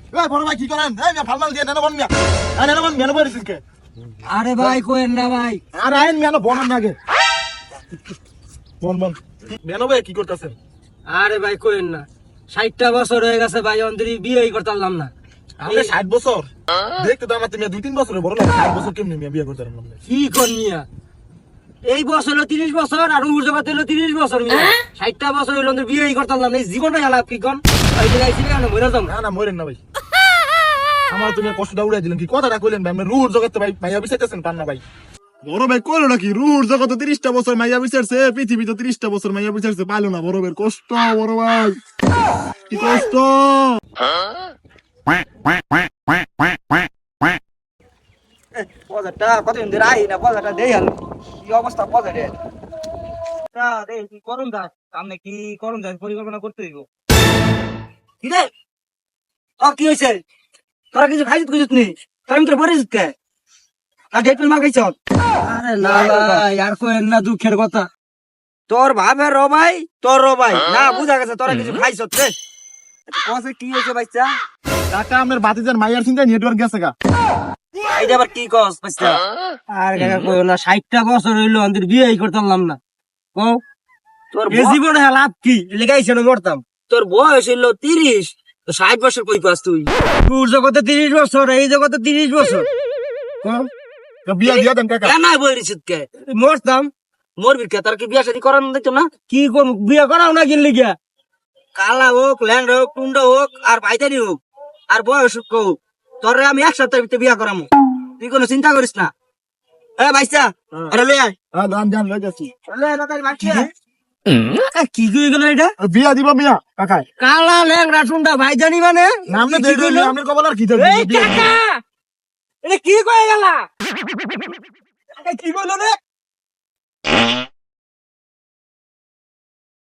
এই বড় ভাই কি করেন? এই মিয়া ফালমাল দিয়ে নেন বন মিয়া। নেন বন মিয়া বইরিস কে? আরে ভাই কোয়েন না ভাই। আর আইন মিয়া বন না আগে। বন। মিয়া ভাই কি করতেছেন? আরে ভাই কোয়েন না, 60টা বছর হয়ে গেছে ভাই, অন্তরি বিয়েই করতে পারলাম না। আপনি 60 বছর দেখতে তো আমার মিয়া 2-3 বছরের বড় লাগে। 60 বছর কেমনে মিয়া বিয়ে করতে পারলাম না? কি কোন মিয়া, এই বছর হলো 30 বছর আর উর্জগত হলো 30 বছর মিয়া। 60টা বছর হইলো অন্তরি বিয়েই করতে পারলাম না, এই জীবনটা গেল কি কোন? এই যে আইছি না মরে যাম। না মরেন না ভাই। আমার তুমি কষ্টটা উড়াই দিলেন, কি কথাটা কইলেন ভাই? আপনি রুহুর জগতে ভাই মাইয়া বিচারতেছেন পান না ভাই। বড় ভাই কইলো নাকি রুহুর জগতে 30টা বছর মাইয়া বিচারছে, পৃথিবীতে 30টা বছর মাইয়া বিচারছে, পাইলো না। বড় ভাই কষ্ট, বড় ভাই কি কষ্ট। পজাটা কতদিন ধরে আই না, পজাটা দেই হল কি অবস্থা পজারে। তা দেই কি করুন দা, সামনে কি করুন দা পরিকল্পনা করতে হইব। কি রে কি হইছে? তোরা কিছু খাইছিস কিছু নি? তোর ভিতরে পড়েছিস কে? আর ডেট মার খাইছ? আরে না ভাই আর কোয়েন না, দুঃখের কথা। তোর ভাবের র ভাই, তোর র ভাই না বুঝা গেছে তোরা কিছু খাইছ রে। কসে কি হইছে বাইচা? কাকা আমার বাতিজার মাইয়ার চিন্তা নেটওয়ার্ক গেছে গা। এইটা আবার কি কস বাইচা? আর কাকা কইও না, 60টা বছর হইলো আমাদের বিয়েই করতে পারলাম না। ও তোর জীবনে লাভ কি লেগাইছে না মরতাম। তোর বয়স হইলো 30, তো 60 বছর কই পাস তুই? তোর জগতে 30 বছর, এই জগতে 30 বছর। তো বিয়া দিয়া দেন কাকা। কেন বলিস কে? মরতাম মরবি কে? তার কি বিয়া শাদী করানো দিত না? কি কোন বিয়া করাও না গেলি গিয়া? কালা হোক, ল্যাংড়া হোক, টুন্ডা হোক, আর ভাইতানি হোক, আর বয়স হোক, তোরে আমি এক সপ্তাহের ভিতরে বিয়া করামু। তুই কোনো চিন্তা করিস না। ভাইসা আরে লই আয়। জান লই যাচ্ছি। লই আয় তাড়াতাড়ি বাকি আয়। কি কই গেল এটা? বিয়া দিবা মিয়া কাকা। কালা ল্যাংড়া টুন্ডা ভাইজানি মানে নামনে দেই দিল আমের কবল আর কি দেব? এই কাকা এটা কি কই গেলা? কি কইলো রে?